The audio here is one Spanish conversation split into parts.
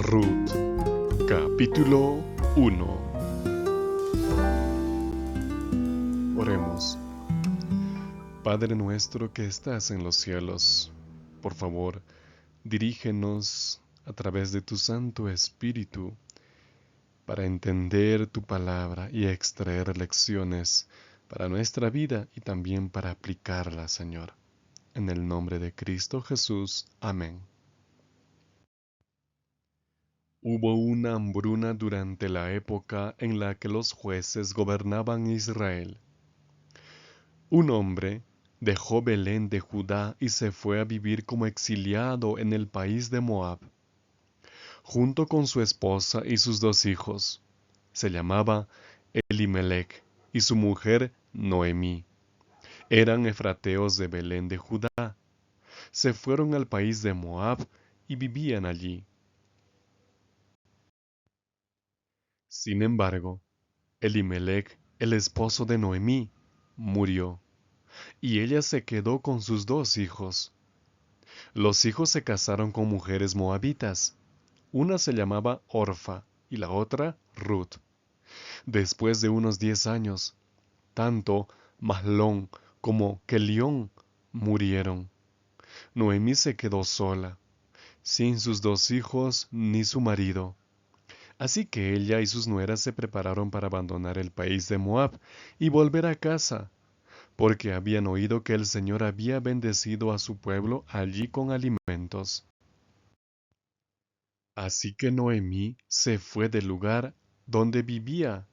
Ruth, capítulo 1. Oremos. Padre nuestro que estás en los cielos, por favor, dirígenos a través de tu Santo Espíritu para entender tu palabra y extraer lecciones para nuestra vida y también para aplicarla, Señor. En el nombre de Cristo Jesús. Amén. Hubo una hambruna durante la época en la que los jueces gobernaban Israel. Un hombre dejó Belén de Judá y se fue a vivir como exiliado en el país de Moab, junto con su esposa y sus 2 hijos. Se llamaba Elimelech y su mujer Noemí. Eran efrateos de Belén de Judá. Se fueron al país de Moab y vivían allí. Sin embargo, Elimelech, el esposo de Noemí, murió, y ella se quedó con sus 2 hijos. Los hijos se casaron con mujeres moabitas. Una se llamaba Orfa y la otra Ruth. Después de unos 10 años, tanto Mahlón como Kelión murieron. Noemí se quedó sola, sin sus 2 hijos ni su marido. Así que ella y sus nueras se prepararon para abandonar el país de Moab y volver a casa, porque habían oído que el Señor había bendecido a su pueblo allí con alimentos. Así que Noemí se fue del lugar donde vivía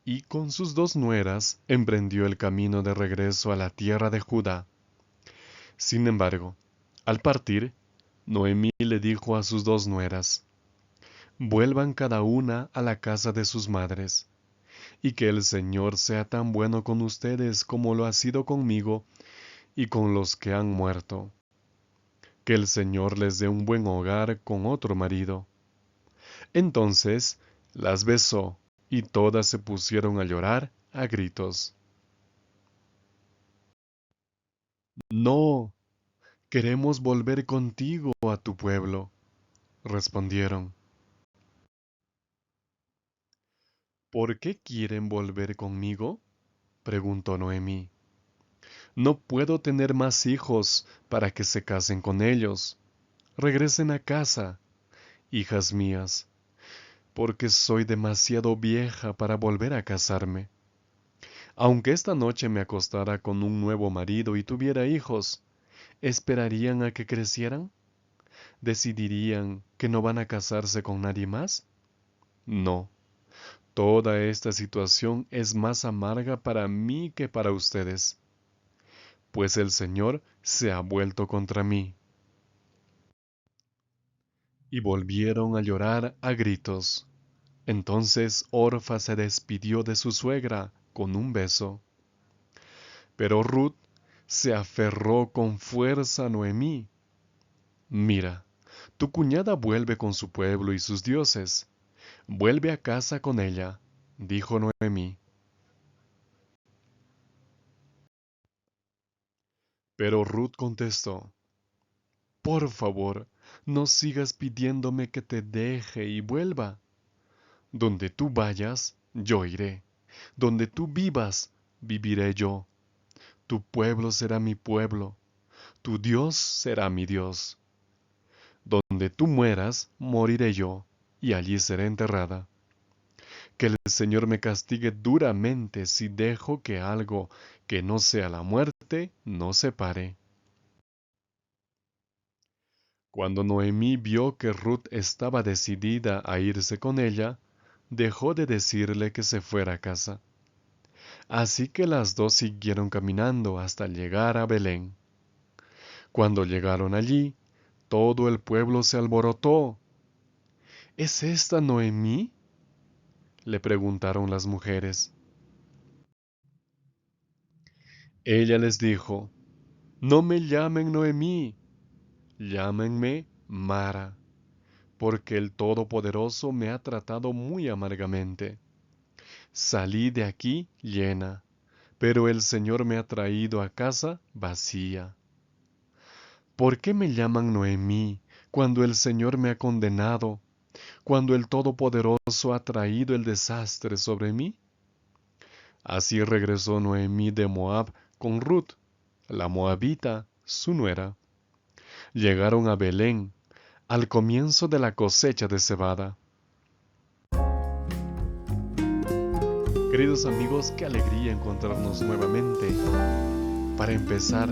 y con sus 2 nueras emprendió el camino de regreso a la tierra de Judá. Sin embargo, al partir, Noemí le dijo a sus 2 nueras: vuelvan cada una a la casa de sus madres, y que el Señor sea tan bueno con ustedes como lo ha sido conmigo y con los que han muerto. Que el Señor les dé un buen hogar con otro marido. Entonces las besó, y todas se pusieron a llorar a gritos. No, queremos volver contigo a tu pueblo, respondieron. ¿Por qué quieren volver conmigo?, preguntó Noemí. No puedo tener más hijos para que se casen con ellos. Regresen a casa, hijas mías, porque soy demasiado vieja para volver a casarme. Aunque esta noche me acostara con un nuevo marido y tuviera hijos, ¿esperarían a que crecieran? ¿Decidirían que no van a casarse con nadie más? No. Toda esta situación es más amarga para mí que para ustedes, pues el Señor se ha vuelto contra mí. Y volvieron a llorar a gritos. Entonces Orfa se despidió de su suegra con un beso. Pero Ruth se aferró con fuerza a Noemí. Mira, tu cuñada vuelve con su pueblo y sus dioses. Vuelve a casa con ella, dijo Noemí. Pero Ruth contestó: por favor, no sigas pidiéndome que te deje y vuelva. Donde tú vayas, yo iré. Donde tú vivas, viviré yo. Tu pueblo será mi pueblo. Tu Dios será mi Dios. Donde tú mueras, moriré yo, y allí seré enterrada. Que el Señor me castigue duramente si dejo que algo que no sea la muerte nos separe. Cuando Noemí vio que Ruth estaba decidida a irse con ella, dejó de decirle que se fuera a casa. Así que las dos siguieron caminando hasta llegar a Belén. Cuando llegaron allí, todo el pueblo se alborotó. ¿Es esta Noemí?, le preguntaron las mujeres. Ella les dijo: no me llamen Noemí, llámenme Mara, porque el Todopoderoso me ha tratado muy amargamente. Salí de aquí llena, pero el Señor me ha traído a casa vacía. ¿Por qué me llaman Noemí cuando el Señor me ha condenado? cuando el Todopoderoso ha traído el desastre sobre mí? Así regresó Noemí de Moab con Ruth, la moabita, su nuera. Llegaron a Belén, al comienzo de la cosecha de cebada. Queridos amigos, qué alegría encontrarnos nuevamente para empezar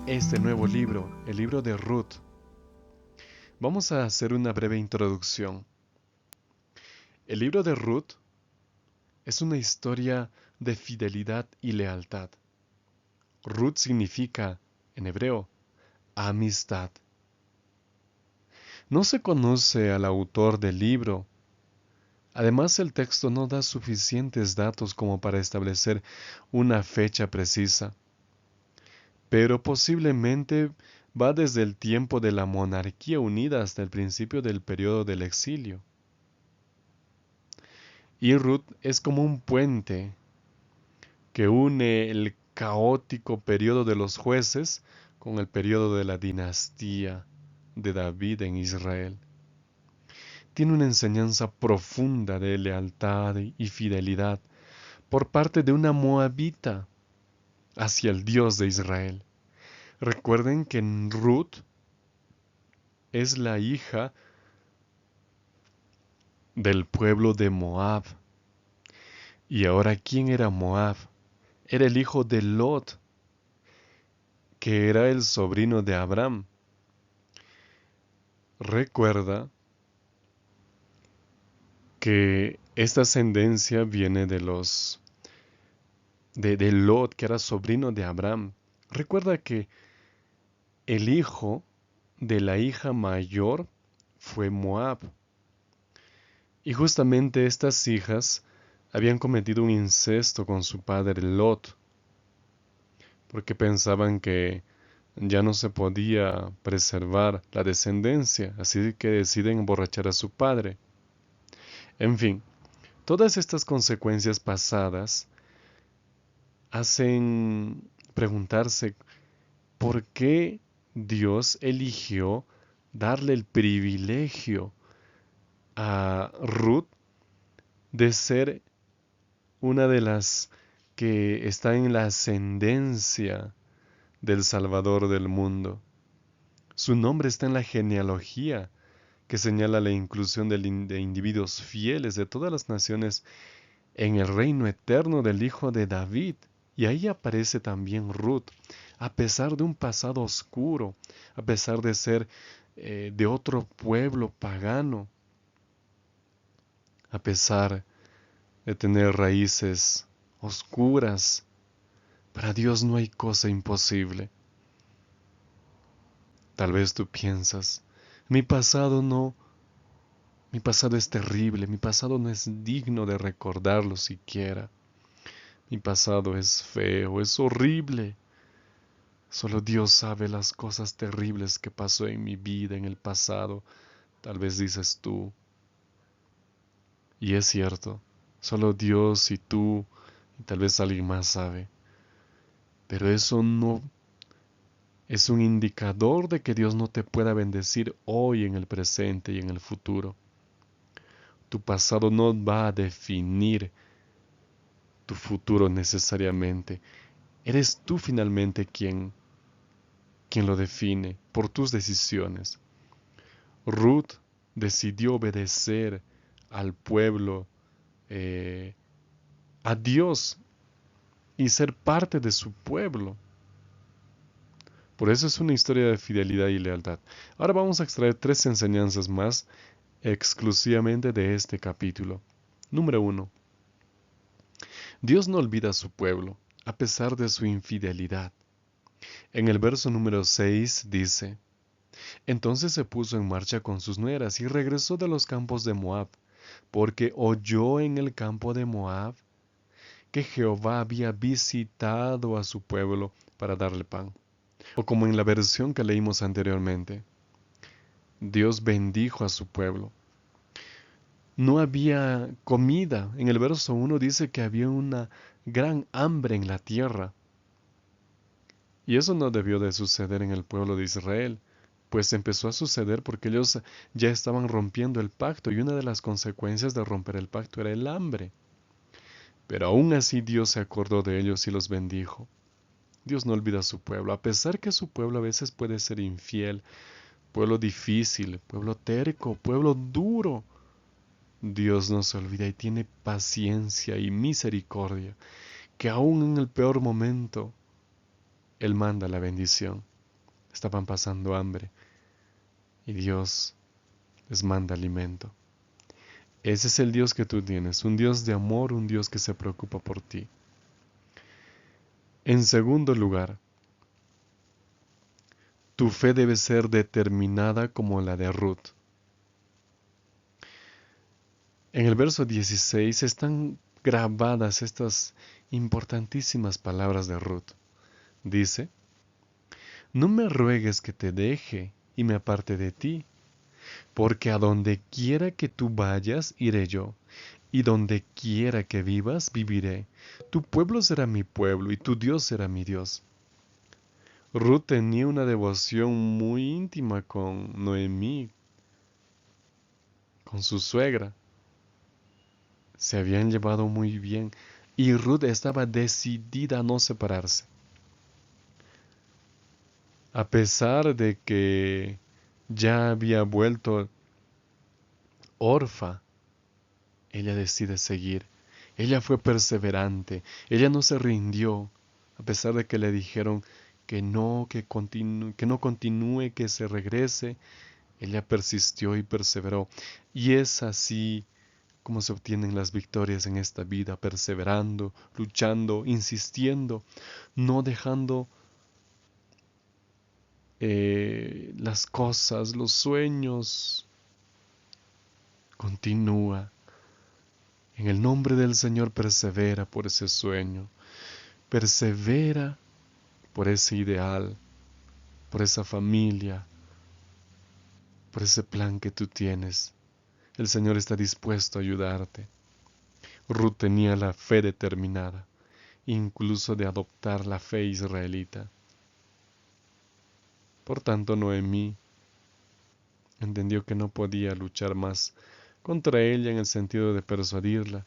este nuevo libro, el libro de Ruth. Vamos a hacer una breve introducción. El libro de Ruth es una historia de fidelidad y lealtad. Ruth significa, en hebreo, amistad. No se conoce al autor del libro. Además, el texto no da suficientes datos como para establecer una fecha precisa, pero posiblemente va desde el tiempo de la monarquía unida hasta el principio del periodo del exilio. Y Ruth es como un puente que une el caótico periodo de los jueces con el periodo de la dinastía de David en Israel. Tiene una enseñanza profunda de lealtad y fidelidad por parte de una moabita hacia el Dios de Israel. Recuerden que Ruth es la hija del pueblo de Moab. Y ahora, ¿quién era Moab? Era el hijo de Lot, que era el sobrino de Abraham. Recuerda que esta ascendencia viene de Lot, que era sobrino de Abraham. Recuerda que el hijo de la hija mayor fue Moab. Y justamente estas hijas habían cometido un incesto con su padre Lot, porque pensaban que ya no se podía preservar la descendencia, así que deciden emborrachar a su padre. En fin, todas estas consecuencias pasadas hacen preguntarse por qué Dios eligió darle el privilegio a Ruth de ser una de las que está en la ascendencia del Salvador del mundo. Su nombre está en la genealogía que señala la inclusión de individuos fieles de todas las naciones en el reino eterno del Hijo de David. Y ahí aparece también Ruth, a pesar de un pasado oscuro, a pesar de ser de otro pueblo pagano, a pesar de tener raíces oscuras. Para Dios no hay cosa imposible. Tal vez tú piensas, mi pasado es terrible, mi pasado no es digno de recordarlo siquiera. Mi pasado es feo, es horrible. Solo Dios sabe las cosas terribles que pasó en mi vida en el pasado, tal vez dices tú. Y es cierto, solo Dios y tú y tal vez alguien más sabe. Pero eso no es un indicador de que Dios no te pueda bendecir hoy en el presente y en el futuro. Tu pasado no va a definir tu futuro necesariamente. Eres tú finalmente quien lo define por tus decisiones. Ruth decidió obedecer al pueblo, a Dios y ser parte de su pueblo. Por eso es una historia de fidelidad y lealtad. Ahora vamos a extraer 3 enseñanzas más exclusivamente de este capítulo. Número 1. Dios no olvida a su pueblo, a pesar de su infidelidad. En el verso número 6 dice, entonces se puso en marcha con sus nueras y regresó de los campos de Moab, porque oyó en el campo de Moab que Jehová había visitado a su pueblo para darle pan. O como en la versión que leímos anteriormente, Dios bendijo a su pueblo. No había comida. En el verso 1 dice que había una gran hambre en la tierra. Y eso no debió de suceder en el pueblo de Israel. pues empezó a suceder porque ellos ya estaban rompiendo el pacto y una de las consecuencias de romper el pacto era el hambre. Pero aún así Dios se acordó de ellos y los bendijo. Dios no olvida a su pueblo, a pesar que su pueblo a veces puede ser infiel, pueblo difícil, pueblo terco, pueblo duro. Dios no se olvida y tiene paciencia y misericordia, que aún en el peor momento, Él manda la bendición. Estaban pasando hambre y Dios les manda alimento. Ese es el Dios que tú tienes, un Dios de amor, un Dios que se preocupa por ti. En segundo lugar, tu fe debe ser determinada como la de Ruth. En el verso 16 están grabadas estas importantísimas palabras de Ruth. Dice, no me ruegues que te deje y me aparte de ti, porque a donde quiera que tú vayas, iré yo, y donde quiera que vivas, viviré. Tu pueblo será mi pueblo, y tu Dios será mi Dios. Ruth tenía una devoción muy íntima con Noemí, con su suegra. Se habían llevado muy bien, y Ruth estaba decidida a no separarse. A pesar de que ya había vuelto Orfa, ella decide seguir. Ella fue perseverante. Ella no se rindió, a pesar de que le dijeron que no continúe, que se regrese. Ella persistió y perseveró. Y es así como se obtienen las victorias en esta vida, perseverando, luchando, insistiendo, no dejando las cosas, los sueños. Continúa. En el nombre del Señor persevera por ese sueño. Persevera por ese ideal, por esa familia, por ese plan que tú tienes. El Señor está dispuesto a ayudarte. Ruth tenía la fe determinada, incluso de adoptar la fe israelita. Por tanto, Noemí entendió que no podía luchar más contra ella en el sentido de persuadirla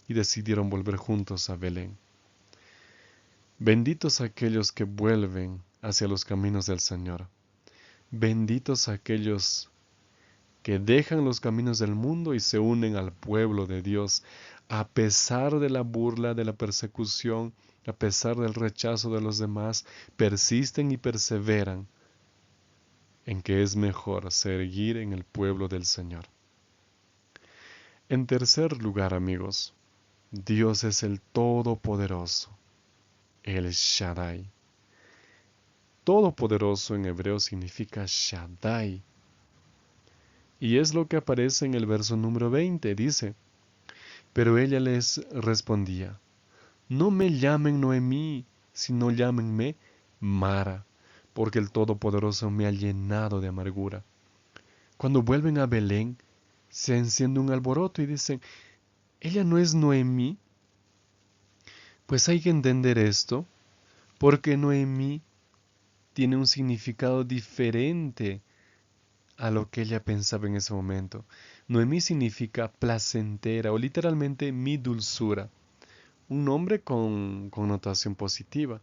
y decidieron volver juntos a Belén. Benditos aquellos que vuelven hacia los caminos del Señor. Benditos aquellos que dejan los caminos del mundo y se unen al pueblo de Dios, a pesar de la burla, de la persecución, a pesar del rechazo de los demás, persisten y perseveran en que es mejor seguir en el pueblo del Señor. En tercer lugar, amigos, Dios es el Todopoderoso, el Shaddai. Todopoderoso en hebreo significa Shaddai. Y es lo que aparece en el verso número 20. Dice, pero ella les respondía, no me llamen Noemí, sino llámenme Mara, porque el Todopoderoso me ha llenado de amargura. Cuando vuelven a Belén, se enciende un alboroto y dicen, ¿ella no es Noemí? Pues hay que entender esto, porque Noemí tiene un significado diferente a lo que ella pensaba en ese momento. Noemí significa placentera o literalmente mi dulzura, un nombre con connotación positiva.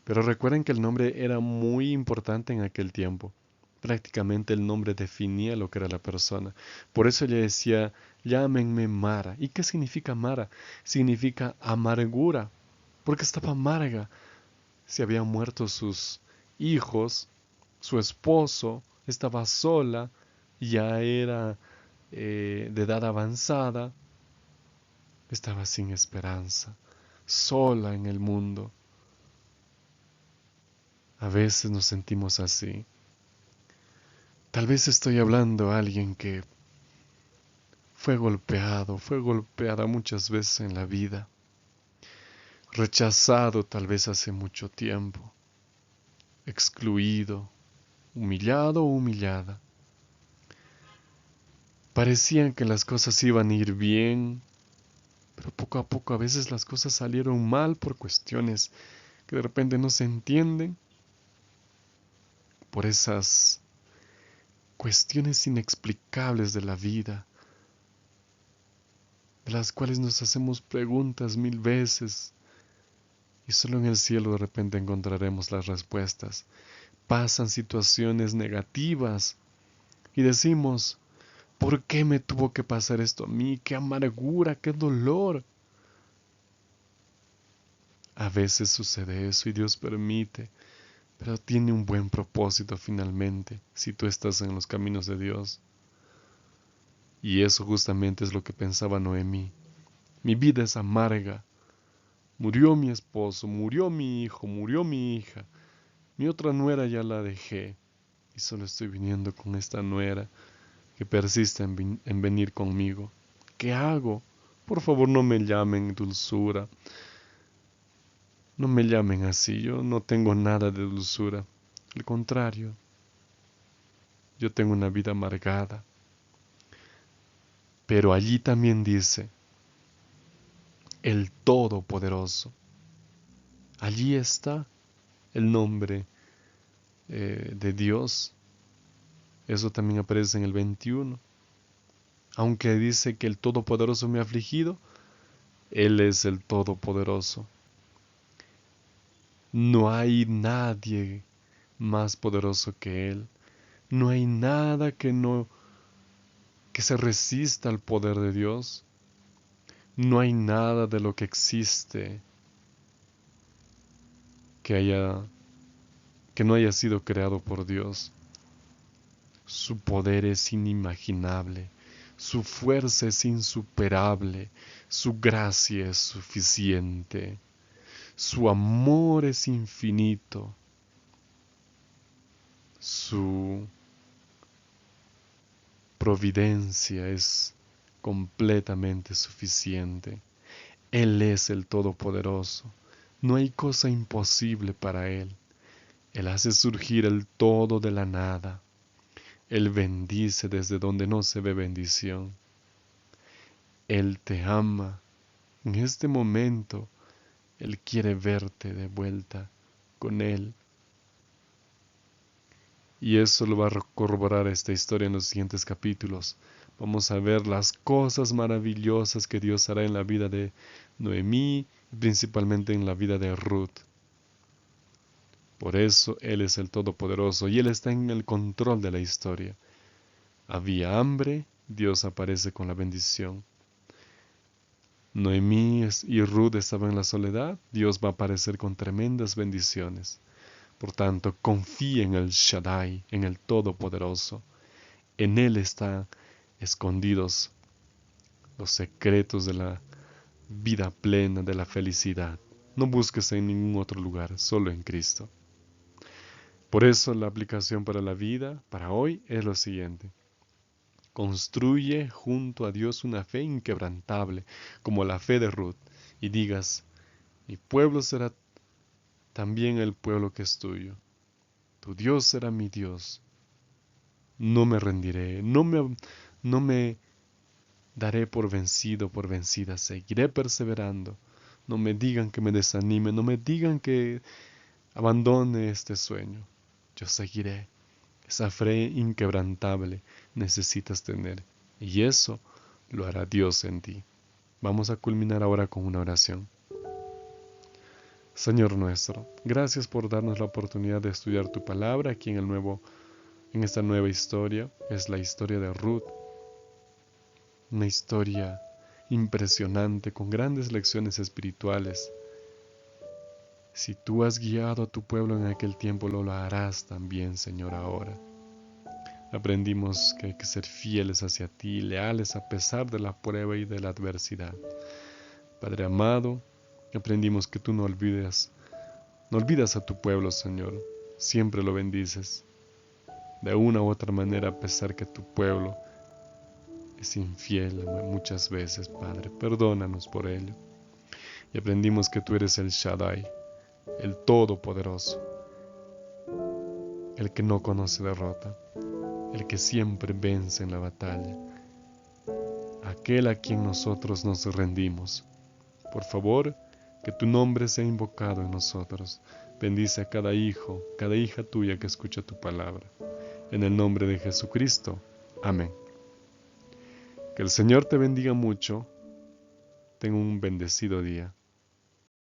Pero recuerden que el nombre era muy importante en aquel tiempo. Prácticamente el nombre definía lo que era la persona. Por eso ella decía, llámenme Mara. ¿Y qué significa Mara? Significa amargura, porque estaba amarga. Se habían muerto sus hijos, su esposo, estaba sola, ya era de edad avanzada, estaba sin esperanza, sola en el mundo. A veces nos sentimos así. Tal vez estoy hablando a alguien que fue golpeada muchas veces en la vida, rechazado tal vez hace mucho tiempo, excluido, humillado o humillada. Parecían que las cosas iban a ir bien, pero poco a poco a veces las cosas salieron mal por cuestiones que de repente no se entienden, por esas cuestiones inexplicables de la vida, de las cuales nos hacemos preguntas 1000 veces y solo en el cielo de repente encontraremos las respuestas. Pasan situaciones negativas y decimos, ¿por qué me tuvo que pasar esto a mí? ¡Qué amargura, qué dolor! A veces sucede eso y Dios permite, pero tiene un buen propósito finalmente, si tú estás en los caminos de Dios. Y eso justamente es lo que pensaba Noemí. Mi vida es amarga. Murió mi esposo, murió mi hijo, murió mi hija. Mi otra nuera ya la dejé y solo estoy viniendo con esta nuera que persiste en venir conmigo. ¿Qué hago? Por favor, no me llamen dulzura. No me llamen así, yo no tengo nada de dulzura. Al contrario, yo tengo una vida amargada. Pero allí también dice, el Todopoderoso. Allí está el nombre de Dios. Eso también aparece en el 21. Aunque dice que el Todopoderoso me ha afligido, Él es el Todopoderoso. No hay nadie más poderoso que Él. No hay nada que se resista al poder de Dios. No hay nada de lo que existe que no haya sido creado por Dios. Su poder es inimaginable, su fuerza es insuperable, su gracia es suficiente, su amor es infinito, su providencia es completamente suficiente. Él es el Todopoderoso. No hay cosa imposible para Él. Él hace surgir el todo de la nada. Él bendice desde donde no se ve bendición. Él te ama. En este momento, Él quiere verte de vuelta con Él. Y eso lo va a corroborar esta historia en los siguientes capítulos. Vamos a ver las cosas maravillosas que Dios hará en la vida de Noemí y principalmente en la vida de Ruth. Por eso Él es el Todopoderoso y Él está en el control de la historia. Había hambre, Dios aparece con la bendición. Noemí y Ruth estaban en la soledad, Dios va a aparecer con tremendas bendiciones. Por tanto, confía en el Shaddai, en el Todopoderoso. En Él están escondidos los secretos de la vida plena, de la felicidad. No busques en ningún otro lugar, solo en Cristo. Por eso la aplicación para la vida, para hoy, es lo siguiente. Construye junto a Dios una fe inquebrantable, como la fe de Ruth, y digas, mi pueblo será también el pueblo que es tuyo. Tu Dios será mi Dios. No me rendiré, no me daré por vencido, por vencida, seguiré perseverando. No me digan que me desanime, no me digan que abandone este sueño. Yo seguiré. Esa fe inquebrantable necesitas tener. Y eso lo hará Dios en ti. Vamos a culminar ahora con una oración. Señor nuestro, gracias por darnos la oportunidad de estudiar tu palabra aquí en esta nueva historia. Es la historia de Ruth. Una historia impresionante con grandes lecciones espirituales. Si tú has guiado a tu pueblo en aquel tiempo, lo harás también, Señor, ahora. Aprendimos que hay que ser fieles hacia ti, leales a pesar de la prueba y de la adversidad. Padre amado, aprendimos que tú no olvidas a tu pueblo, Señor. Siempre lo bendices. De una u otra manera, a pesar que tu pueblo es infiel muchas veces, Padre. Perdónanos por ello. Y aprendimos que tú eres el Shaddai, el Todopoderoso, el que no conoce derrota, el que siempre vence en la batalla, aquel a quien nosotros nos rendimos. Por favor, que tu nombre sea invocado en nosotros. Bendice a cada hijo, cada hija tuya que escucha tu palabra. En el nombre de Jesucristo. Amén. Que el Señor te bendiga mucho. Ten un bendecido día.